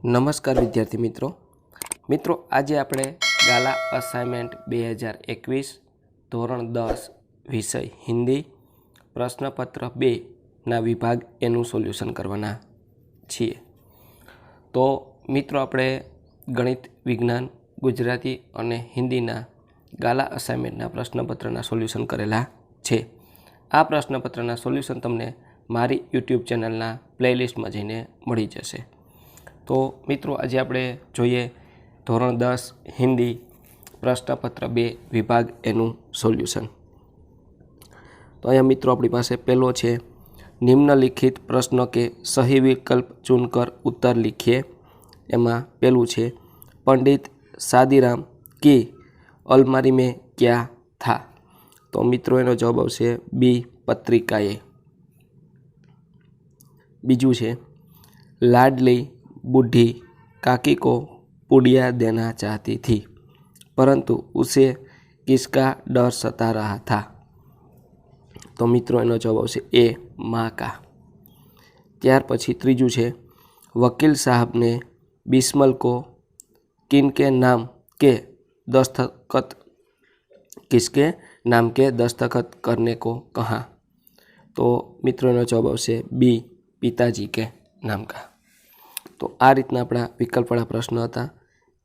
નમસ્કાર વિદ્યાર્થી મિત્રો આજે આપણે ગાલા અસાઇનમેન્ટ 2021 ધોરણ 10 વિષય હિન્દી પ્રશ્નપત્ર 2 ના વિભાગ એનું સોલ્યુશન કરવાના છીએ। તો મિત્રો આપણે ગણિત, વિજ્ઞાન, ગુજરાતી અને હિન્દીના ગાલા અસાઇનમેન્ટના પ્રશ્નપત્રના સોલ્યુશન કરેલા છે। આ પ્રશ્નપત્રના સોલ્યુશન તમને મારી યુટ્યુબ ચેનલના પ્લેલિસ્ટમાં જઈને મળી જશે। તો મિત્રો આજે આપણે જોઈએ ધોરણ 10 હિન્દી પ્રશ્નપત્ર 2 વિભાગ એનું સોલ્યુશન। તો અહીંયા મિત્રો આપણી પાસે પહેલો છે, નિમ્નલિખિત પ્રશ્ન કે સही विकल्प चुनकर उत्तर लिखिए। એમાં પહેલું છે, पंडित शादीराम की अलमारी में क्या था? તો મિત્રો એનો જવાબ આવશે બી, પત્રિકાએ। બીજું છે, लाडली बूढ़ी काकी को पुड़िया देना चाहती थी परंतु उसे किसका डर सता रहा था? तो मित्रों एनो जवाब आवशे ए, माँ का। त्यार पछी त्रीजू है, वकील साहब ने बिस्मल को किनके नाम के दस्तखत किसके नाम के दस्तखत करने को कहा? तो मित्रों एनो जवाब आवशे बी, पिताजी के नाम का। तो आ रीतना अपना विकल्पवाळा प्रश्न हता।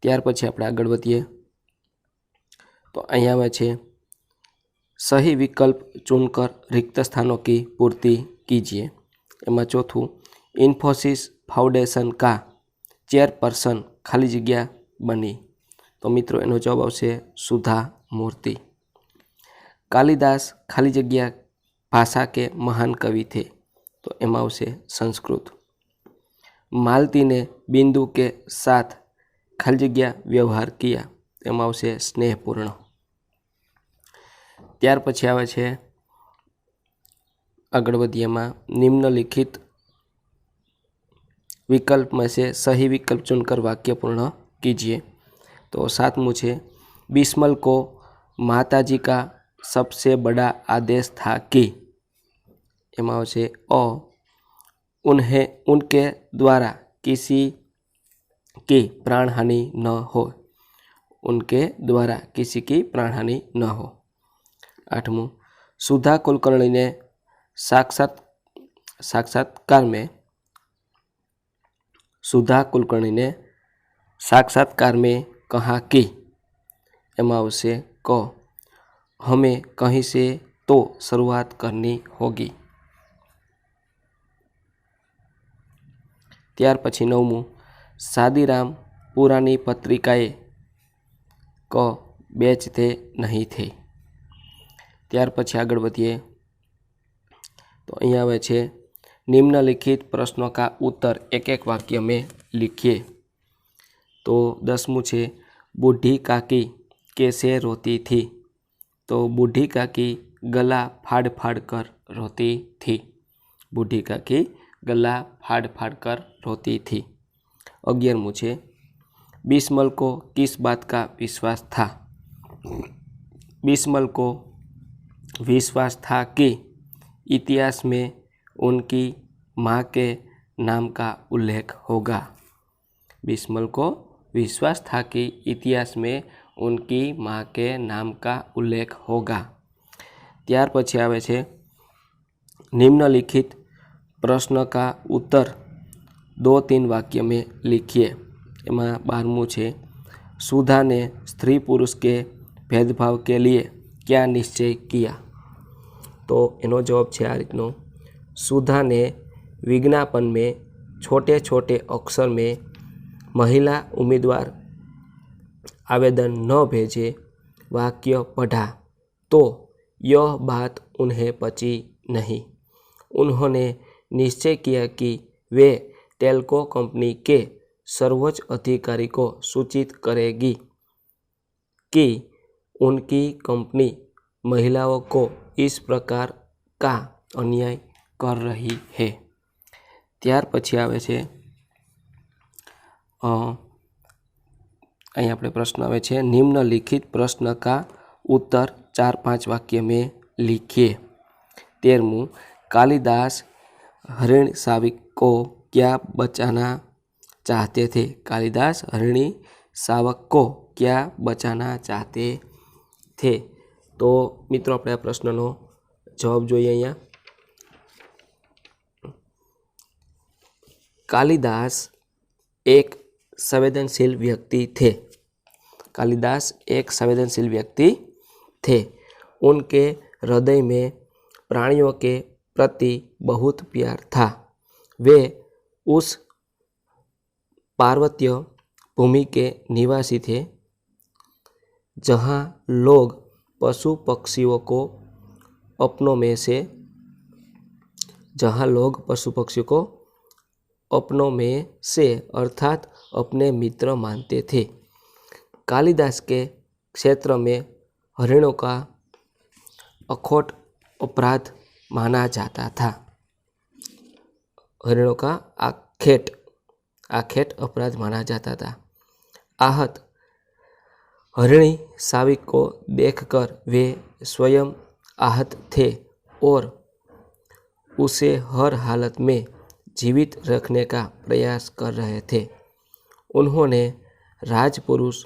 त्यार पछी आपणे आगळ वधीए। तो अहींया आवे छे, सही विकल्प चुनकर रिक्त स्थानों की पूर्ति कीजिए। एमां चौथुं, इन्फोसिस फाउंडेशन का चेयरपर्सन खाली जग्या बनी। तो मित्रों एनो जवाब आवशे सुधा मूर्ति। कालिदास खाली जग्या भाषा के महान कवि थे। तो एमां आवशे संस्कृत। मालती ने बिंदु के साथ खाली जग्या व्यवहार किया। एमां आवशे स्नेहपूर्ण। त्यार पछी आवे छे, आगळ वधीए एमां निम्नलिखित विकल्प में से सही विकल्प चुनकर वाक्य पूर्ण कीजिए। तो सातमूं छे, बिस्मल को माताजी का सबसे बड़ा आदेश था कि, एमां आवशे अ, उनके द्वारा किसी की प्राण हानि न हो। उनके द्वारा किसी की प्राण हानि न हो। आठमूं, सुधा कुलकर्णी ने साक्षात्कार में कहा कि, एमां आवशे क, हमें कहीं से तो शुरुआत करनी होगी। त्यार पछी नवमूं, शादीराम पुरानी पत्रिकाएं क बेचते नहीं थे। त्यार पछी आगळ वधीए। तो अहीं आवे छे, निम्नलिखित प्रश्नों का उत्तर एक एक वाक्य में लिखिए। तो 10मुं छे, बूढ़ी काकी कैसे रोती थी? तो बूढ़ी काकी गला फाड़ फाड़ कर रोती थी। बूढ़ी काकी गला फाड़ फाड़ कर रोती थी। 11मुं छे, बिस्मल को किस बात का विश्वास था? बिस्मल को विश्वास था कि इतिहास में उनकी माँ के नाम का उल्लेख होगा। बिस्मल को विश्वास था कि इतिहास में उनकी माँ के नाम का उल्लेख होगा। त्यार पछी आवे छे, निम्नलिखित प्रश्न का उत्तर 2-3 वाक्य में लिखिए। एमां 12मुं छे, सुधा ने स्त्री पुरुष के भेदभाव के लिए क्या निश्चय किया? तो एनो जवाब छे आ रीतनो, सुधा ने विज्ञापन में छोटे छोटे अक्षर में महिला उम्मीदवार आवेदन न भेजे वाक्य पढ़ा तो यह बात उन्हें पची नहीं। उन्होंने निश्चय किया कि वे टेल्को कंपनी के सर्वोच्च अधिकारी को सूचित करेगी कि उनकी कंपनी महिलाओं को इस प्रकार का अन्याय कर रही है। त्यार पछी आवे छे, अहीं आपणे प्रश्न आवे छे, निम्नलिखित प्रश्न का उत्तर 4-5 वाक्य में लिखिए। 13मुं, कालिदास हरिण साविक को क्या बचाना चाहते थे। कालिदास हरिणी शावक को क्या बचाना चाहते थे? तो मित्रों આપણે આ પ્રશ્નનો જવાબ જોઈએ અહીંયા। कालिदास एक संवेदनशील व्यक्ति थे। कालिदास एक संवेदनशील व्यक्ति थे। उनके हृदय में प्राणियों के प्रति बहुत प्यार था। वे उस पार्वत्य भूमि के निवासी थे जहाँ लोग पशु पक्षियों को अपनों में से अर्थात अपने मित्र मानते थे। कालिदास के क्षेत्र में हरिणों का अखोट अपराध माना जाता था। हरिणों का आखेट अपराध माना जाता था। आहत हरिणी शावक को देखकर वे स्वयं आहत थे और उसे हर हालत में जीवित रखने का प्रयास कर रहे थे। उन्होंने राजपुरुष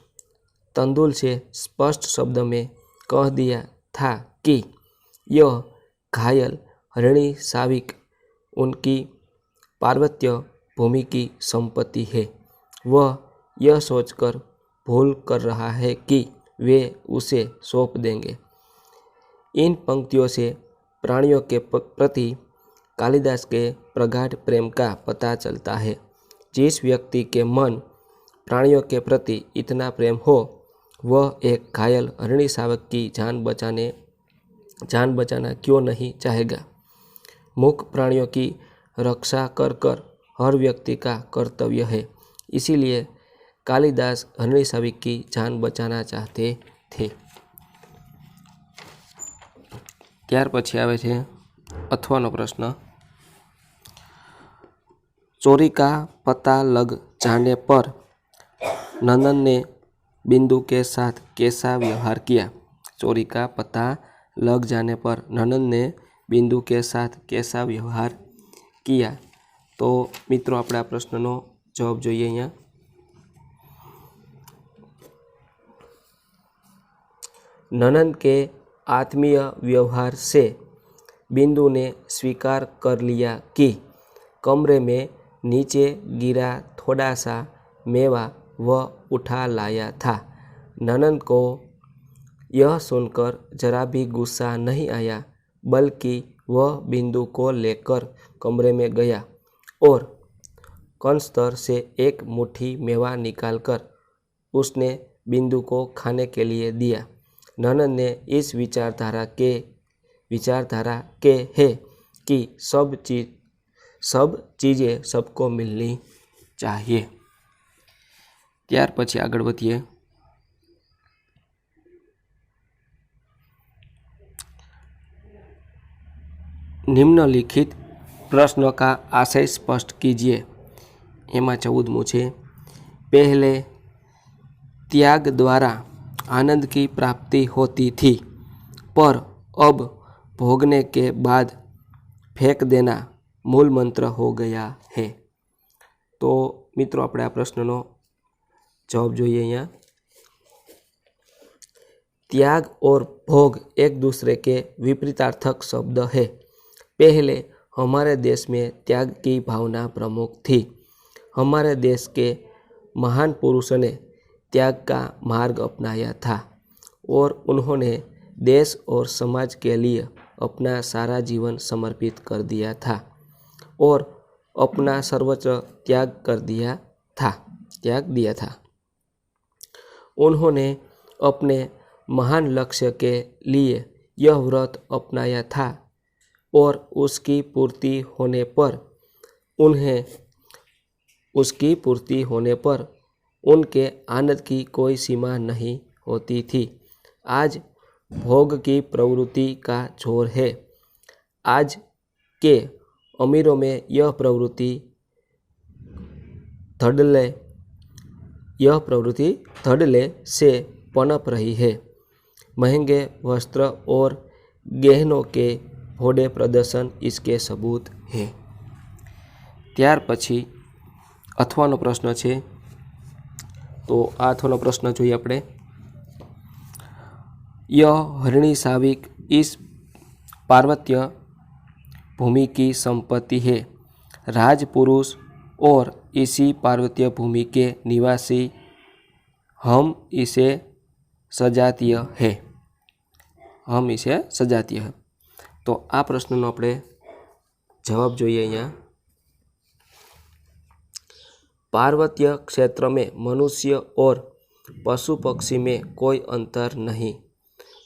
तंदुल से स्पष्ट शब्द में कह दिया था कि यह घायल हरिणी शावक उनकी पार्वत्य भूमि की संपत्ति है। वह यह सोचकर भूल कर रहा है कि वे उसे सौंप देंगे। इन पंक्तियों से प्राणियों के प्रति कालिदास के प्रगाढ़ प्रेम का पता चलता है। जिस व्यक्ति के मन प्राणियों के प्रति इतना प्रेम हो, वह एक घायल हरिणी शावक की जान बचाना क्यों नहीं चाहेगा। मूक प्राणियों की रक्षा कर हर व्यक्ति का कर्तव्य है। इसीलिए कालिदास हरिणी शावक की जान बचाना चाहते थे। ત્યાર પછી આવે છે અથવાનો પ્રશ્ન। चोरी का पता लग जाने पर नंदन ने बिंदु के साथ कैसा व्यवहार किया? चोरी का पता लग जाने पर नंदन ने बिंदु के साथ कैसा व्यवहार किया? तो मित्रों આપણે આ પ્રશ્નનો જવાબ જોઈએ અહીંયા। नंदन के आत्मीय व्यवहार से बिंदु ने स्वीकार कर लिया कि कमरे में नीचे गिरा थोड़ा सा मेवा वह उठा लाया था। नंदन को यह सुनकर जरा भी गुस्सा नहीं आया, बल्कि वह बिंदु को लेकर कमरे में गया और कंस्तर से एक मुट्ठी मेवा निकालकर उसने बिंदु को खाने के लिए दिया। नंदन ने इस विचारधारा के है कि सब चीज़ें सबको मिलनी चाहिए। ત્યાર પછી આગળ વધીએ। निम्नलिखित प्रश्न का आशय स्पष्ट कीजिए। एમાં 14मुं છે। पहले त्याग द्वारा आनंद की प्राप्ति होती थी, पर अब भोगने के बाद फेंक देना मूल मंत्र हो गया है। तो मित्रों આપણે આ પ્રશ્નનો जवाब જોઈએ અહીંયા। त्याग और भोग एक दूसरे के विपरीतार्थक शब्द है। पहले हमारे देश में त्याग की भावना प्रमुख थी। हमारे देश के महान पुरुषों ने त्याग का मार्ग अपनाया था और उन्होंने देश और समाज के लिए अपना सारा जीवन समर्पित कर दिया था और अपना सर्वोच्च त्याग दिया था। उन्होंने अपने महान लक्ष्य के लिए यह व्रत अपनाया था और उसकी पूर्ति होने पर उनके आनंद की कोई सीमा नहीं होती थी। आज भोग की प्रवृत्ति का जोर है। आज के अमीरों में यह प्रवृत्ति धड़ल्ले से पनप रही है। महंगे वस्त्र और गहनों के भोड़े प्रदर्शन इसके सबूत है। ત્યાર પછી अथवानो प्रश्न है। तो आ अथवानो प्रश्न जोईए आपणे। यह हरिणी साविक इस पार्वत्य भूमि की संपत्ति है। राजपुरुष और इसी पार्वत्य भूमि के निवासी हम इसे सजातीय है। हम इसे सजातीय है। तो आ प्रश्ननो आपणे जवाब जोईए अहींया। पार्वत्य क्षेत्र में मनुष्य और पशु पक्षी में कोई अंतर नहीं।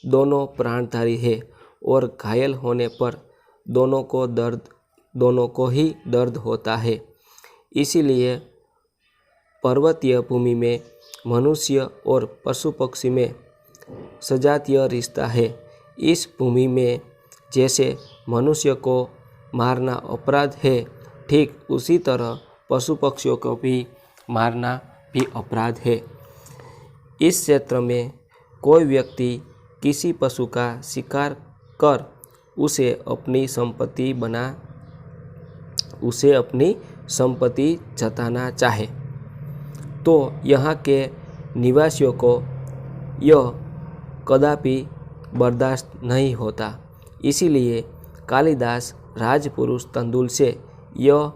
दोनों प्राणधारी है और घायल होने पर दोनों को ही दर्द होता है। इसीलिए पर्वतीय भूमि में मनुष्य और पशु पक्षी में सजातीय रिश्ता है। इस भूमि में जैसे मनुष्य को मारना अपराध है, ठीक उसी तरह पशु पक्षियों को भी मारना भी अपराध है। इस क्षेत्र में कोई व्यक्ति किसी पशु का शिकार कर उसे अपनी संपत्ति जताना चाहे तो यहाँ के निवासियों को यह कदापि बर्दाश्त नहीं होता। इसीलिए कालिदास राजपुरुष तंदुल से यह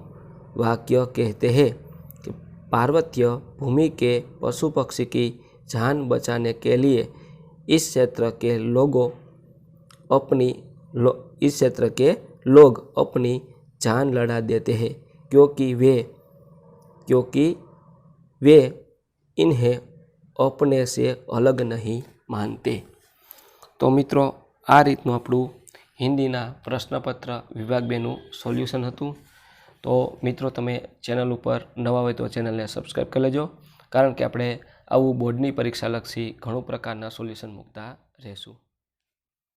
वाक्य कहते हैं कि पार्वत्य भूमि के पशु पक्षी की जान बचाने के लिए इस क्षेत्र के लोग अपनी जान लड़ा देते हैं, क्योंकि वे इन्हें अपने से अलग नहीं मानते। तो मित्रों, आ रीतनु आपणुं हिंदीना प्रश्नपत्र विभाग 2 सोल्यूशन हतुं। तो मित्रों, तमे चेनल पर नवा होय तो चेनल ने सब्सक्राइब कर लेजो, कारण के आपणे आवुं बोर्डनी परीक्षा लक्षी घणुं प्रकारना सोल्यूशन मूकता रहेशुं।